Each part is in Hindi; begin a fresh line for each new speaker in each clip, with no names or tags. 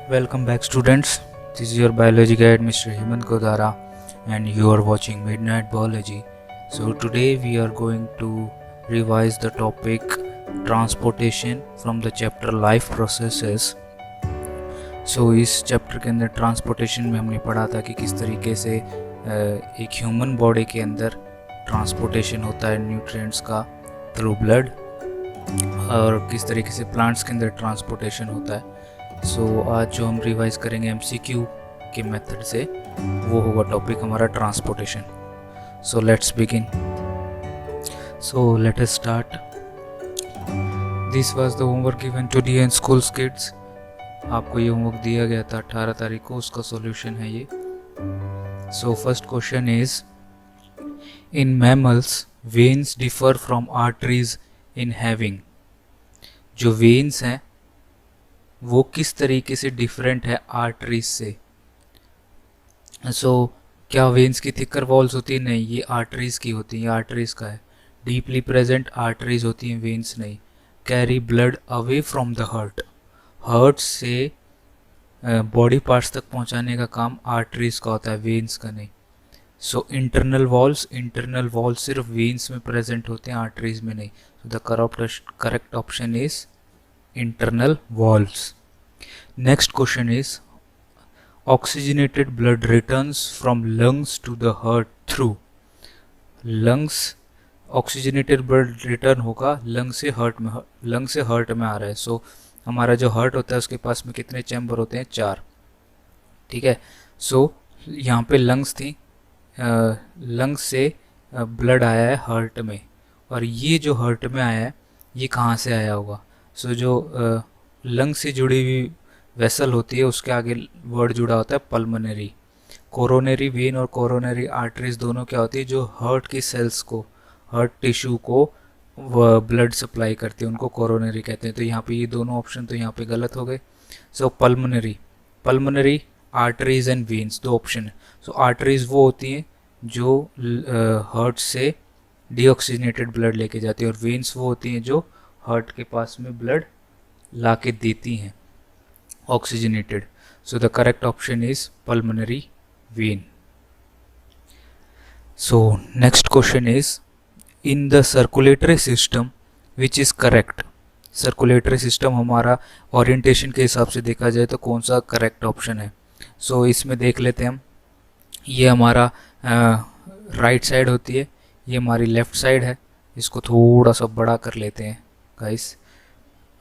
Welcome back, students. This is your biology guide Mr. Hemant Kodara and you are watching Midnight Biology. So today we are going to revise the topic transportation from the chapter life processes. So इस चैप्टर के अंदर ट्रांसपोर्टेशन में हमने पढ़ा था कि किस तरीके से एक ह्यूमन बॉडी के अंदर ट्रांसपोर्टेशन होता है न्यूट्रिएंट्स का थ्रू ब्लड और किस तरीके से प्लांट्स के अंदर ट्रांसपोर्टेशन होता है. सो आज जो हम रिवाइज करेंगे MCQ के मेथड से वो होगा टॉपिक हमारा transportation. So let's begin. So let us start. This was the homework given to D N schools kids. आपको ये होमवर्क दिया गया था 18 तारीख को, उसका सॉल्यूशन है ये. So first question is, in mammals veins differ from arteries in having. जो वेन्स हैं वो किस तरीके से डिफरेंट है आर्टरीज से. क्या वेन्स की थिकर वॉल्स होती है? नहीं, ये आर्टरीज की होती है. आर्टरीज का है. डीपली प्रेजेंट आर्टरीज होती हैं, वेन्स नहीं. Carry blood away from the heart. Heart से बॉडी पार्ट्स तक पहुंचाने का काम आर्टरीज का होता है, वेन्स का नहीं. इंटरनल वॉल्स सिर्फ वेन्स में प्रेजेंट होते हैं, आर्टरीज में नहीं. The correct option is internal walls. Next question is, oxygenated blood returns from lungs to the heart through. lungs oxygenated blood return होगा लंग से हार्ट में आ रहा है. हमारा जो हार्ट होता है उसके पास में कितने चैम्बर होते हैं? 4. ठीक है. यहाँ पे लंग्स थी, लंग्स से ब्लड आया है हार्ट में, और ये जो हार्ट में आया है ये कहाँ से आया होगा? जो लंग से जुड़ी हुई वेसल होती है उसके आगे वर्ड जुड़ा होता है पल्मोनरी. कोरोनरी वेन और कोरोनरी आर्टरीज दोनों क्या होती है? जो हार्ट की सेल्स को, हार्ट टिश्यू को ब्लड सप्लाई करती है, उनको कोरोनरी कहते हैं. तो यहाँ पे ये दोनों ऑप्शन तो यहाँ पे गलत हो गए. पल्मोनरी आर्टरीज एंड वेन्स, दो ऑप्शन है. आर्टरीज वो होती हैं जो हार्ट से डीऑक्सीजनेटेड ब्लड लेके जाती है, और वेन्स वो होती हैं जो हार्ट के पास में ब्लड ला के देती हैं oxygenated. The correct option is pulmonary vein. Next question is, in the circulatory system which is correct. Circulatory system हमारा ओरिएंटेशन के हिसाब से देखा जाए तो कौन सा करेक्ट ऑप्शन है? इसमें देख लेते हैं हम. ये हमारा राइट साइड होती है, ये हमारी लेफ्ट साइड है. इसको थोड़ा सा बड़ा कर लेते हैं गाइस,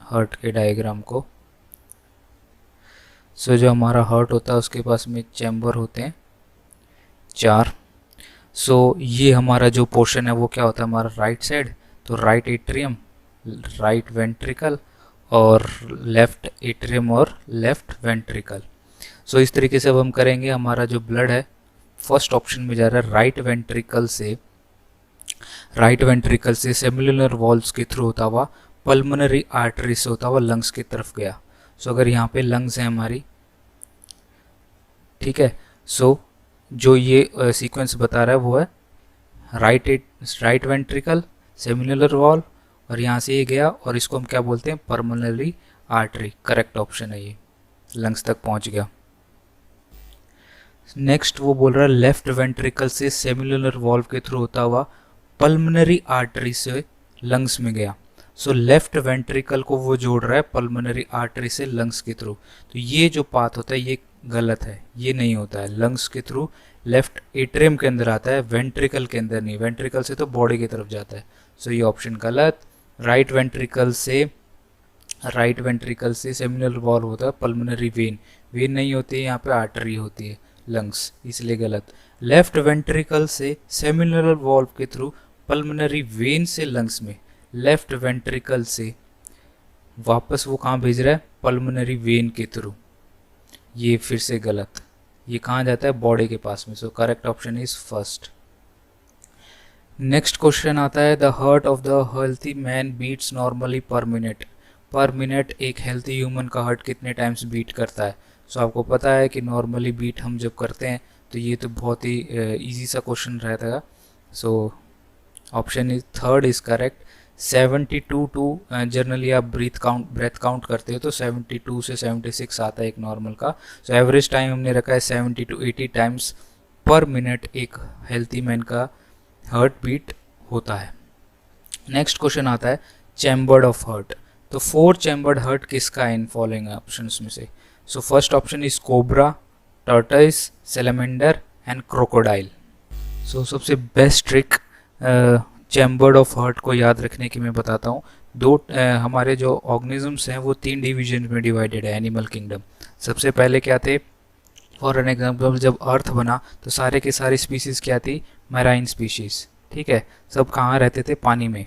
हार्ट के डायग्राम को. जो हमारा हार्ट होता है उसके पास में चैम्बर होते हैं 4. ये हमारा जो पोर्शन है वो क्या होता है? हमारा राइट साइड. तो राइट एट्रियम, राइट वेंट्रिकल, और लेफ्ट एट्रियम और लेफ्ट वेंट्रिकल. इस तरीके से अब हम करेंगे. हमारा जो ब्लड है फर्स्ट ऑप्शन में जा रहा है राइट वेंट्रिकल से सेल्युलर वॉल्स के थ्रू होता हुआ पल्मोनरी आर्टरी से होता हुआ लंग्स की तरफ गया. अगर यहाँ पे लंग्स है हमारी, ठीक है. जो ये सीक्वेंस बता रहा है वो है राइट वेंट्रिकल, सेल्युलर वॉल, और यहाँ से ये गया, और इसको हम क्या बोलते हैं? Pulmonary artery. करेक्ट ऑप्शन है ये, लंग्स तक पहुँच गया. नेक्स्ट वो बोल रहा है लेफ्ट वेंट्रिकल से सेल्युलर वॉल्व के थ्रू होता हुआ पल्मोनरी आर्टरी से लंग्स में गया. लेफ्ट वेंट्रिकल को वो जोड़ रहा है पल्मोनरी आर्टरी से लंग्स के थ्रू. तो ये जो पाथ होता है ये गलत है, ये नहीं होता है. लंग्स के थ्रू लेफ्ट एट्रियम के अंदर आता है, वेंट्रिकल के अंदर नहीं. वेंट्रिकल से तो बॉडी की तरफ जाता है. ये ऑप्शन गलत. राइट वेंट्रिकल से सेल्युलर वॉल होता है पल्मोनरी वेन नहीं होती है, यहाँ पे आर्टरी होती है लंग्स, इसलिए गलत. लेफ्ट वेंट्रिकल से सेल्युलर वॉल्व के थ्रू पल्मोनरी वेन से लंग्स में. लेफ्ट वेंट्रिकल से वापस वो कहाँ भेज रहा है? पल्मोनरी वेन के थ्रू. ये फिर से गलत. ये कहाँ जाता है? बॉडी के पास में. Correct option is first. Next question आता है, the heart of the healthy man beats normally per minute. एक हेल्थी ह्यूमन का हार्ट कितने टाइम्स बीट करता है? आपको पता है कि नॉर्मली बीट हम जब करते हैं तो ये तो बहुत ही इजी सा क्वेश्चन रहता है. Option is third is correct. 72 to generally आप ब्रेथ काउंट करते हो तो 72 से 76 आता है एक नॉर्मल का। सो एवरेज टाइम हमने रखा है 70 टू 80 टाइम्स पर मिनट एक हेल्थी मैन का हार्ट बीट होता है। नेक्स्ट क्वेश्चन आता है चैम्बर्ड ऑफ हार्ट। तो 4 चैम्बर्ड हार्ट किसका है इन फॉलोइंग ऑप्शंस में से? So first option is cobra, tortoise, salamander and crocodile. So सबसे best trick chambered of heart को याद रखने की मैं बताता हूँ। हमारे जो ऑर्गेनिजम्स हैं वो 3 डिवीजन में डिवाइडेड है एनिमल किंगडम। सबसे पहले क्या थे, फॉर एन एग्जाम्पल जब अर्थ बना तो सारे के सारे स्पीसीज़ क्या थी, मैराइन स्पीशीज़, ठीक है, सब कहाँ रहते थे, पानी में।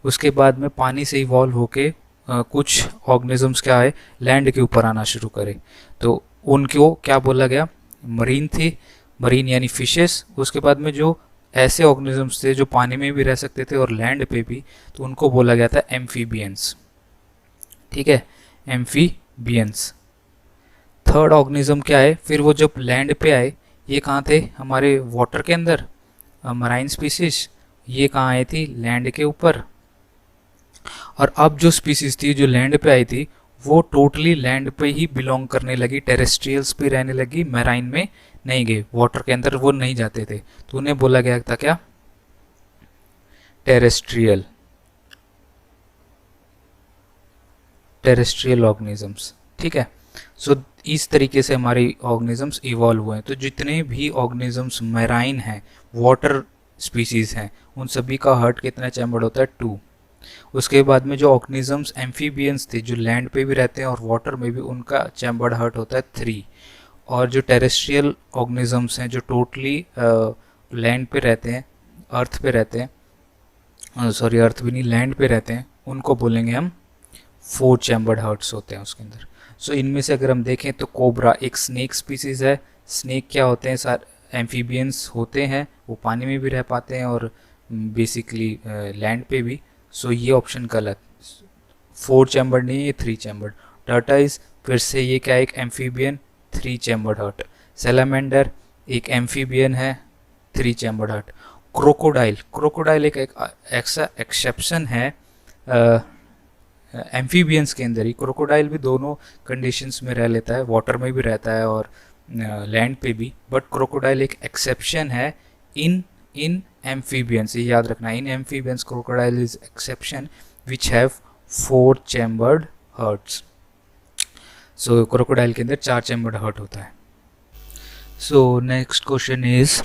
उसके बाद में पानी से इवॉल्व होके कुछ ऑर्गेनिजम्स क्या है, लैंड के ऊपर आना शुरू करे, तो उनको क्या बोला गया, मरीन थी, मरीन यानी फिशेस। उसके बाद में जो ऐसे ऑर्गेनिजम्स थे जो पानी में भी रह सकते थे और लैंड पे भी, तो उनको बोला गया था एम्फीबियंस, ठीक है, एम्फीबियंस। थर्ड ऑर्गेनिज्म क्या है, फिर वो जब लैंड पे आए, ये कहाँ थे, हमारे वाटर के अंदर, मराइन स्पीसीज, ये कहाँ आई थी, लैंड के ऊपर। और अब जो स्पीसीज थी जो लैंड पे आई थी वो टोटली लैंड पे ही बिलोंग करने लगी, टेरेस्ट्रियल्स पे रहने लगी, मैराइन में नहीं गए, वाटर के अंदर वो नहीं जाते थे, तो उन्हें बोला गया था क्या, टेरेस्ट्रियल, टेरेस्ट्रियल ऑर्गेनिजम्स, ठीक है। सो इस तरीके से हमारे ऑर्गेनिजम्स इवॉल्व हुए हैं। तो जितने भी ऑर्गेनिजम्स मैराइन हैं, वाटर स्पीसीज हैं, उन सभी का हार्ट कितना चैम्बर्ड होता है, 2। उसके बाद में जो ऑर्गेनिजम्स एम्फीबियंस थे जो लैंड पे भी रहते हैं और वाटर में भी, उनका चैम्बर्ड हार्ट होता है 3। और जो टेरेस्ट्रियल ऑर्गेनिजम्स हैं जो टोटली लैंड पे रहते हैं, अर्थ पे रहते हैं, सॉरी अर्थ भी नहीं, लैंड पे रहते हैं, उनको बोलेंगे हम 4 चैम्बर्ड हार्ट्स होते हैं उसके अंदर। सो इनमें से अगर हम देखें तो कोबरा एक स्नेक स्पीसीज है। स्नेक क्या होते हैं, सारे एम्फीबियंस होते हैं, वो पानी में भी रह पाते हैं और बेसिकली लैंड पे भी। सो ये ऑप्शन गलत, 4 चैम्बर्ड नहीं, ये 3 चैम्बर्ड। टर्टाइस फिर से ये क्या है, एक एम्फीबियन, 3 चैम्बर्ड हार्ट। सेलामेंडर एक एम्फीबियन है, 3 चैम्बर्ड हार्ट। क्रोकोडाइल, क्रोकोडाइल एक ऐसा एक्सेप्शन है एम्फीबियंस के अंदर ही। क्रोकोडाइल भी दोनों कंडीशंस में रह लेता है, वाटर में भी रहता है और लैंड पे भी, बट क्रोकोडाइल एक एक्सेप्शन है इन एम्फीबियंस, ये याद रखना, in amphibians crocodile is exception which have 4 chambered hearts. So crocodile के अंदर 4 चैम्बर्ड हार्ट होता है। So next question is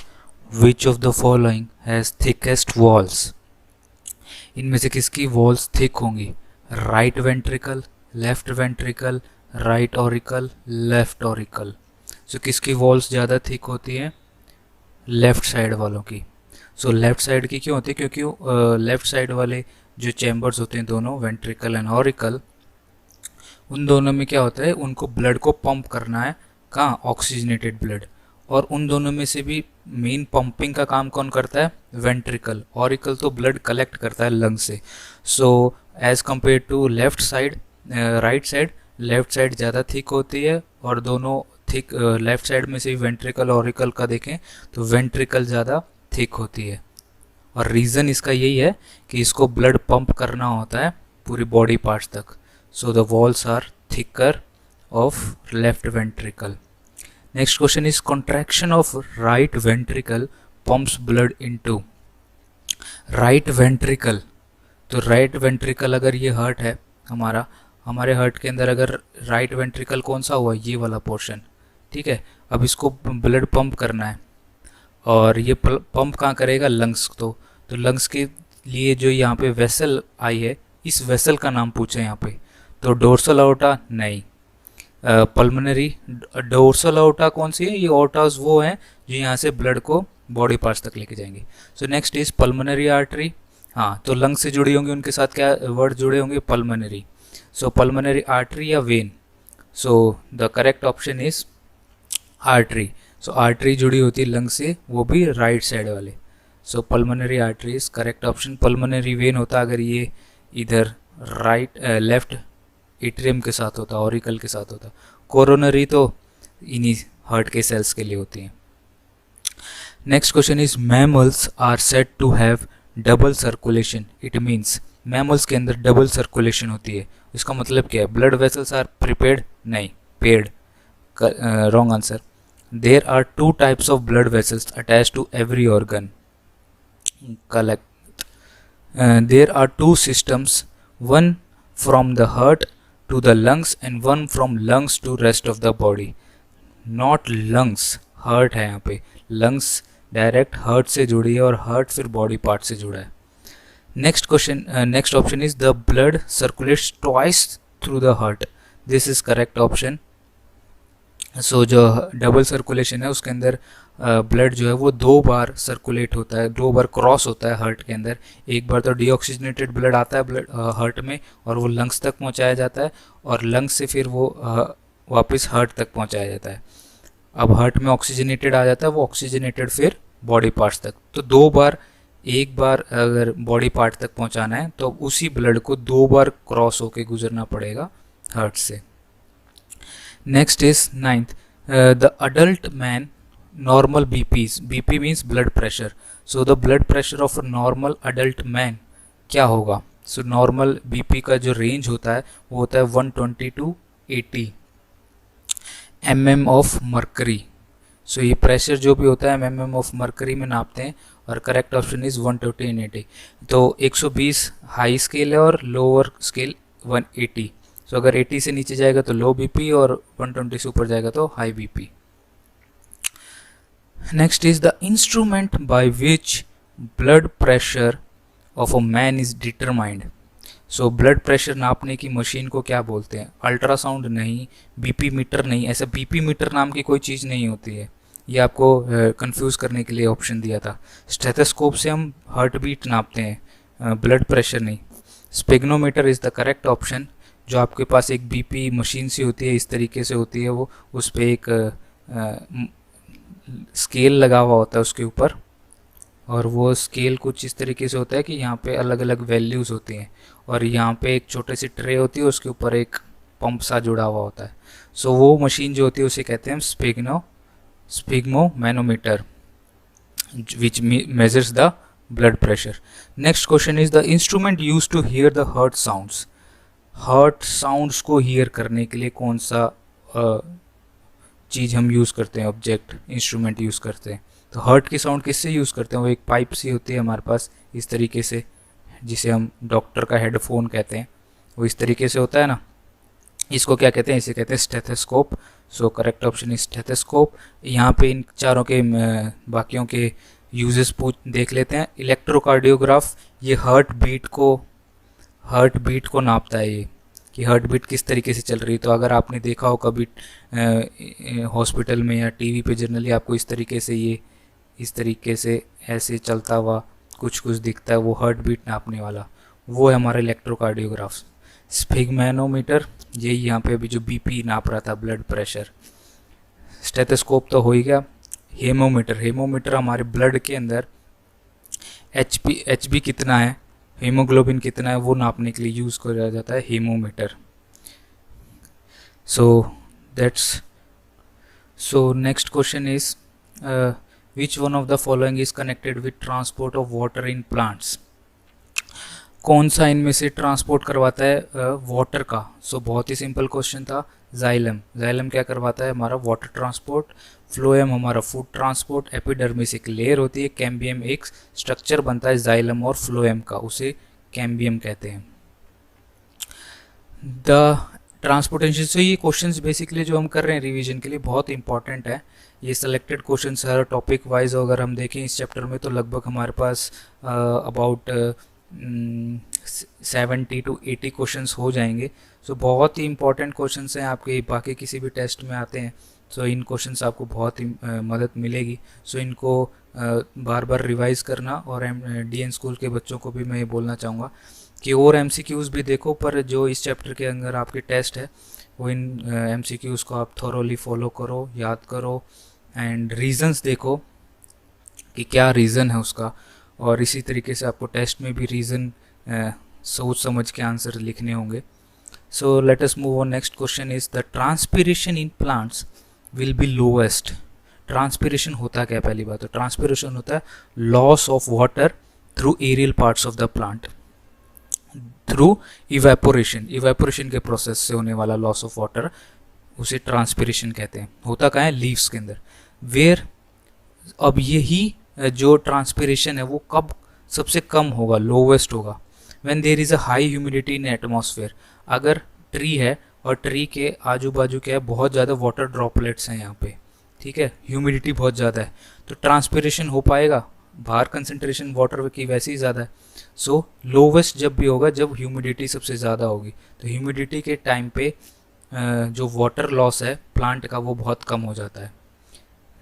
which of the following has thickest walls? इनमें से किसकी वॉल्स थिक होंगी? Right ventricle, left ventricle, right auricle, left auricle. So किसकी वॉल्स ज़्यादा थिक होती हैं? लेफ्ट साइड वालों की। सो लेफ्ट साइड की क्यों होती है? क्योंकि लेफ्ट साइड वाले जो चैम्बर्स होते हैं दोनों, वेंट्रिकल एंड ऑरिकल, उन दोनों में क्या होता है, उनको ब्लड को पंप करना है, कहाँ, ऑक्सीजनेटेड ब्लड। और उन दोनों में से भी मेन पंपिंग का काम कौन करता है? वेंट्रिकल। ऑरिकल तो ब्लड कलेक्ट करता है लंग से। So as compare to left side, right side, left side ज़्यादा थिक होती है, और दोनों थिक, लेफ्ट साइड में से वेंट्रिकल ऑरिकल का देखें तो वेंट्रिकल ज़्यादा थिक होती है। और रीज़न इसका यही है कि इसको ब्लड पंप करना होता है पूरी बॉडी पार्ट्स तक। So the walls are thicker of left ventricle. Next question is contraction of right ventricle pumps blood into. Right ventricle, तो राइट वेंट्रिकल अगर ये हार्ट है हमारा, हमारे हार्ट के अंदर अगर राइट वेंट्रिकल कौन सा हुआ, ये वाला पोर्शन, ठीक है। अब इसको ब्लड पंप करना है, और ये पंप कहाँ करेगा? लंग्स। तो लंग्स के लिए जो यहाँ पे वेसल आई है, इस वेसल का नाम पूछे यहाँ पे, तो डोर्सल आउटा नहीं, पल्मोनरी। डोर्सल आउटा कौन सी है? ये ऑर्टास वो हैं जो यहाँ से ब्लड को बॉडी पार्ट्स तक लेके जाएंगे। So next is pulmonary artery. हाँ, तो लंग्स से जुड़ी होंगी, उनके साथ क्या वर्ड जुड़े होंगे? पल्मोनरी। सो पल्मोनरी आर्टरी या when. So the correct option is artery. So artery जुड़ी होती है लंग से, वो भी राइट साइड वाले। So pulmonary artery is correct option. Pulmonary vein होता अगर ये इधर राइट लेफ्ट एट्रियम के साथ होता, ऑरिकल के साथ होता। कोरोनरी तो इन्हीं हार्ट के सेल्स के लिए होती हैं। Next question is mammals are said to have double circulation, it means mammals के अंदर डबल सर्कुलेशन होती है। इसका मतलब क्या है? ब्लड वेसल्स आर प्रिपेयर्ड, नहीं, paid, wrong answer. There are two types of blood vessels attach to every organ. Collect there are two systems, one from the heart to the lungs and one from lungs to rest of the body. Not lungs, heart है यहाँ पे, lungs डायरेक्ट हार्ट से जुड़ी है और हार्ट फिर बॉडी पार्ट से जुड़ा है। Next question, next option is the blood circulates twice through the heart. This is correct option. So जो डबल सर्कुलेशन है उसके अंदर ब्लड जो है वो दो बार सर्कुलेट होता है, दो बार क्रॉस होता है हार्ट के अंदर। एक बार तो डीऑक्सीजनेटेड ब्लड आता है ब्लड हार्ट में और वो लंग्स तक पहुंचाया जाता है, और लंग्स से फिर वो वापस हार्ट तक पहुंचाया जाता है। अब हार्ट में ऑक्सीजनेटेड आ जाता है, वो ऑक्सीजनेटेड फिर बॉडी पार्ट्स तक। तो दो बार, एक बार अगर बॉडी पार्ट तक पहुंचाना है तो उसी ब्लड को दो बार क्रॉस होके गुजरना पड़ेगा हार्ट से। Next is ninth, the adult man normal BPs, BP means blood pressure. So the blood pressure of a normal adult man क्या होगा? सो नॉर्मल बीपी का जो रेंज होता है वो होता है 120 टू 80 mm ऑफ मर्करी। सो ये प्रेशर जो भी होता है mm ऑफ मर्करी में नापते हैं, और करेक्ट ऑप्शन इज 120 एंड 80। तो 120 हाई स्केल है और लोअर स्केल 180। सो अगर 80 से नीचे जाएगा तो लो बीपी और 120 से ऊपर जाएगा तो high BP. Next is the instrument by which blood pressure of a man is determined. So blood pressure नापने की मशीन को क्या बोलते हैं? अल्ट्रासाउंड नहीं, बीपी मीटर नहीं, ऐसा बीपी मीटर नाम की कोई चीज़ नहीं होती है। ये आपको कंफ्यूज करने के लिए ऑप्शन दिया था। स्टेथोस्कोप से हम हार्ट बीट नापते हैं, ब्लड प्रेशर नहीं। स्पेग्नोमीटर इज़ द करेक्ट ऑप्शन। जो आपके पास एक बीपी मशीन सी होती है, इस तरीके से होती है वो, उस पर एक स्केल लगा हुआ होता है उसके ऊपर, और वो स्केल कुछ इस तरीके से होता है कि यहाँ पे अलग अलग वैल्यूज़ होती हैं, और यहाँ पे एक छोटी सी ट्रे होती है, उसके ऊपर एक पंप सा जुड़ा हुआ होता है। सो वो मशीन जो होती है उसे कहते हैं sphygmomanometer, which measures the blood pressure. Next question is the instrument use to hear the heart sounds. Heart sounds को हियर करने के लिए कौन सा चीज़ हम यूज़ करते हैं, ऑब्जेक्ट, इंस्ट्रूमेंट यूज़ करते हैं? तो हार्ट की साउंड किससे यूज़ करते हैं? वो एक पाइप सी होती है हमारे पास इस तरीके से, जिसे हम डॉक्टर का हेडफोन कहते हैं, वो इस तरीके से होता है ना। इसको क्या कहते हैं? इसे कहते हैं stethoscope. So correct option is stethoscope. यहाँ पे इन चारों के बाकियों के यूजेस देख लेते हैं। इलेक्ट्रोकार्डियोग्राफ, ये हार्ट बीट को नापता है, ये कि हार्ट बीट किस तरीके से चल रही है। तो अगर आपने देखा हो कभी हॉस्पिटल में या टीवी पे, जनरली आपको इस तरीके से ऐसे चलता हुआ कुछ दिखता है, वो हार्ट बीट नापने वाला, वो है हमारा इलेक्ट्रोकार्डियोग्राफ। स्पिग्मैनोमीटर, ये यहाँ पे अभी जो बीपी नाप रहा था, ब्लड प्रेशर। स्टेथोस्कोप तो हो ही गया। हेमोमीटर हमारे ब्लड के अंदर एचबी कितना है, हीमोग्लोबिन कितना है, वो नापने के लिए यूज़ किया जाता है haemometer. So next question is which one of the following is connected with transport of water in plants. कौन सा इनमें से ट्रांसपोर्ट करवाता है वाटर का? सो बहुत ही सिंपल क्वेश्चन था। जाइलम क्या करवाता है? हमारा वाटर ट्रांसपोर्ट। फ्लोएम हमारा फूड ट्रांसपोर्ट। एपिडर्मिस एक लेयर होती है, कैम्बियम एक स्ट्रक्चर बनता है जाइलम और फ्लोएम का, उसे कैम्बियम कहते हैं। द ट्रांसपोर्टेशन से ये क्वेश्चंस बेसिकली जो हम कर रहे हैं रिवीजन के लिए बहुत इंपॉर्टेंट है। ये सिलेक्टेड क्वेश्चंस हर टॉपिक वाइज अगर हम देखें इस चैप्टर में तो लगभग हमारे पास अबाउट 70 to 80 क्वेश्चंस हो जाएंगे। सो बहुत ही इंपॉर्टेंट क्वेश्चंस हैं, आपके बाकी किसी भी टेस्ट में आते हैं। सो इन क्वेश्चन से आपको बहुत ही मदद मिलेगी। सो इनको बार बार रिवाइज करना, और DN स्कूल के बच्चों को भी मैं ये बोलना चाहूँगा कि और MCQs भी देखो, पर जो इस चैप्टर के अंदर आपके टेस्ट है वो इन MCQs को आप थॉरोली फॉलो करो, याद करो, एंड रीजंस देखो कि क्या रीज़न है उसका, और इसी तरीके से आपको टेस्ट में भी रीज़न सोच समझ के आंसर लिखने होंगे। So let us move on. Next question is the transpiration in plants will be lowest. Transpiration होता क्या? पहली बात तो ट्रांसपिरेशन होता है loss of water through aerial parts of the plant. Through evaporation, evaporation के प्रोसेस से होने वाला लॉस ऑफ वाटर उसे ट्रांसपिरेशन कहते हैं। होता कहाँ है? लीव्स के अंदर। वेयर अब यही जो ट्रांसपिरेशन है वो कब सबसे कम होगा, लोवेस्ट होगा? When there is a high humidity in atmosphere. अगर ट्री है और ट्री के आजू बाजू क्या है, बहुत ज़्यादा वाटर ड्रॉपलेट्स हैं यहाँ पे, ठीक है, ह्यूमिडिटी बहुत ज़्यादा है, तो ट्रांसपिरेशन हो पाएगा? बाहर कंसनट्रेशन वाटर की वैसे ही ज़्यादा है। सो लोवेस्ट जब भी होगा जब ह्यूमिडिटी सबसे ज़्यादा होगी, तो ह्यूमिडिटी के टाइम पे जो वाटर लॉस है प्लांट का वो बहुत कम हो जाता है।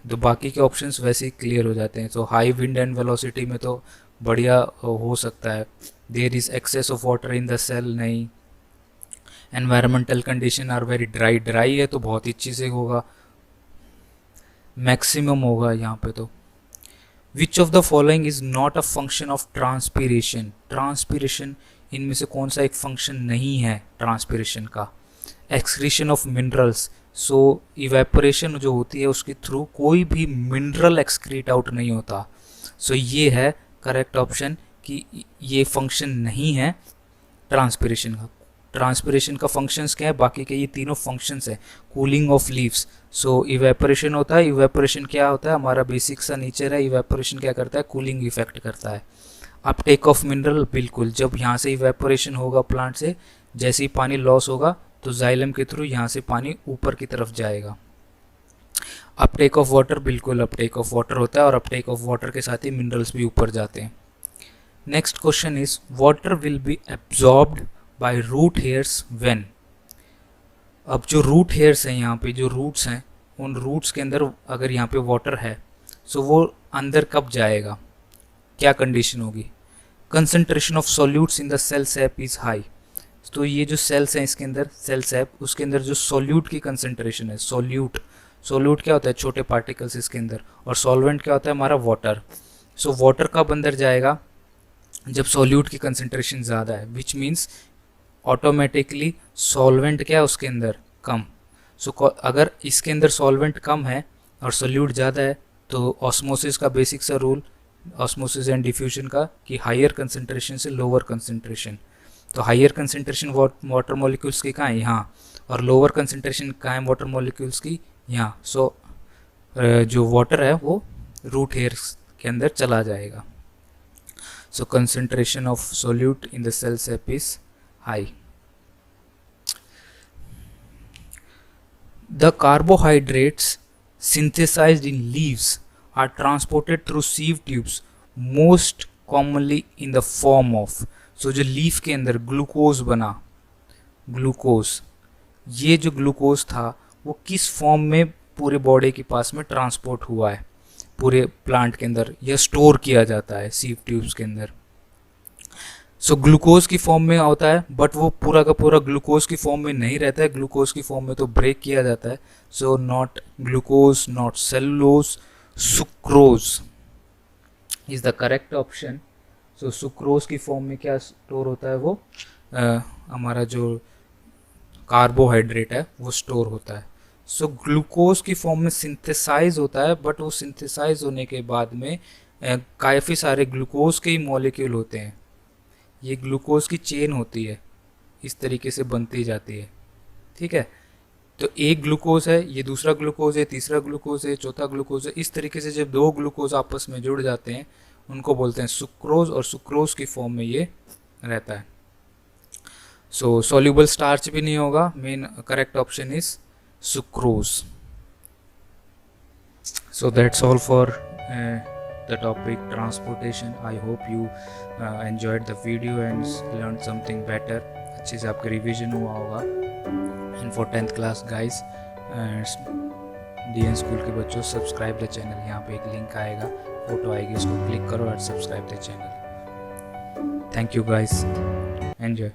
तो बाकी के ऑप्शंस वैसे ही क्लियर हो जाते हैं। तो हाई विंड एंड वेलोसिटी में तो बढ़िया हो सकता है। There is excess of water in the cell, नहीं। Environmental condition are very dry, dry है तो बहुत ही अच्छी से होगा, मैक्सिमम होगा यहाँ पे। तो विच of the following is not a function of transpiration? Transpiration इनमें से कौन सा एक फंक्शन नहीं है ट्रांसपीरेशन का? Excretion of minerals. So evaporation जो होती है उसके थ्रू कोई भी मिनरल एक्सक्रीट आउट नहीं होता। सो ये है करेक्ट ऑप्शन कि ये फंक्शन नहीं है ट्रांसपीरेशन का। ट्रांसपीरेशन का फंक्शंस क्या है? बाकी के ये तीनों फंक्शंस है। Cooling of leaves, so evaporation होता है। इवेपोरेशन क्या होता है? हमारा बेसिक सा नेचर है। इवेपोरेशन क्या करता है? कूलिंग इफेक्ट करता है। अपटेक ऑफ मिनरल, बिल्कुल, जब यहाँ से इवेपोरेशन होगा प्लांट से, जैसे ही पानी लॉस होगा तो जाइलम के थ्रू यहाँ से पानी ऊपर की तरफ जाएगा। अपटेक ऑफ वाटर, बिल्कुल अपटेक ऑफ वाटर होता है, और अपटेक ऑफ वाटर के साथ ही मिनरल्स भी ऊपर जाते हैं। Next question is water will be absorbed by root hairs when? अब जो रूट हेयर्स हैं यहाँ पे, जो रूट्स हैं, उन रूट्स के अंदर अगर यहाँ पे वाटर है सो वो अंदर कब जाएगा? क्या कंडीशन होगी? Concentration of solutes in the cell sap is high. तो ये जो सेल्स हैं इसके अंदर, सेल सैप, उसके अंदर जो सॉल्यूट की कंसंट्रेशन है, सॉल्यूट, सॉल्यूट क्या होता है? छोटे पार्टिकल्स इसके अंदर, और सॉल्वेंट क्या होता है? हमारा वाटर। सो वाटर कब अंदर जाएगा? जब सॉल्यूट की कंसंट्रेशन ज़्यादा है, विच मीन्स ऑटोमेटिकली सॉल्वेंट क्या है उसके अंदर? कम। सो अगर इसके अंदर सॉल्वेंट कम है और सोल्यूट ज़्यादा है तो ऑस्मोसिस का बेसिक सा रूल, ऑस्मोसिस एंड डिफ्यूजन का, कि हायर कंसंट्रेशन से लोअर कंसंट्रेशन। तो हायर कंसंट्रेशन वाटर मॉलिक्यूल्स की कहाँ है? यहाँ। और लोअर कंसंट्रेशन कहाँ है वाटर मॉलिक्यूल्स की? यहाँ। सो जो वाटर है वो रूट हेयर्स के अंदर चला जाएगा। So concentration of solute in the cell sap is high. The carbohydrates synthesized in leaves are transported through sieve tubes most commonly in the form of. So जो लीफ के अंदर ग्लूकोज बना, ग्लूकोज, ये जो ग्लूकोज था वो किस फॉर्म में पूरे बॉडी के पास में ट्रांसपोर्ट हुआ है? पूरे प्लांट के अंदर यह स्टोर किया जाता है सीव ट्यूब्स के अंदर। सो ग्लूकोज की फॉर्म में होता है, बट वो पूरा का पूरा ग्लूकोज की फॉर्म में नहीं रहता है, ग्लूकोज की फॉर्म में तो ब्रेक किया जाता है। So not glucose, not cellulose, sucrose is the correct option. So sucrose की फॉर्म में क्या स्टोर होता है? वो हमारा जो कार्बोहाइड्रेट है वो स्टोर होता है। सो ग्लूकोज की फॉर्म में सिंथेसाइज होता है, बट वो सिंथेसाइज होने के बाद में काफ़ी सारे ग्लूकोज के ही मॉलिक्यूल होते हैं। ये ग्लूकोज की चेन होती है, इस तरीके से बनती जाती है, ठीक है। तो एक ग्लूकोज है, ये दूसरा ग्लूकोज है, तीसरा ग्लूकोज है, चौथा ग्लूकोज है। इस तरीके से जब दो ग्लूकोज आपस में जुड़ जाते हैं उनको बोलते हैं सुक्रोज, और सुक्रोज की फॉर्म में ये रहता है। सो सॉल्यूबल स्टार्च भी नहीं होगा। Main correct option is sucrose. So that's all for the topic transportation. I hope you enjoyed the video and learned something better. अच्छे से आपका रिवीजन हुआ होगा। And for 10th class guys, DN school के बच्चों, सब्सक्राइब द चैनल। यहाँ पे एक लिंक आएगा, फोटो आएगी, उसको क्लिक करो और subscribe the channel. Thank you guys, enjoy.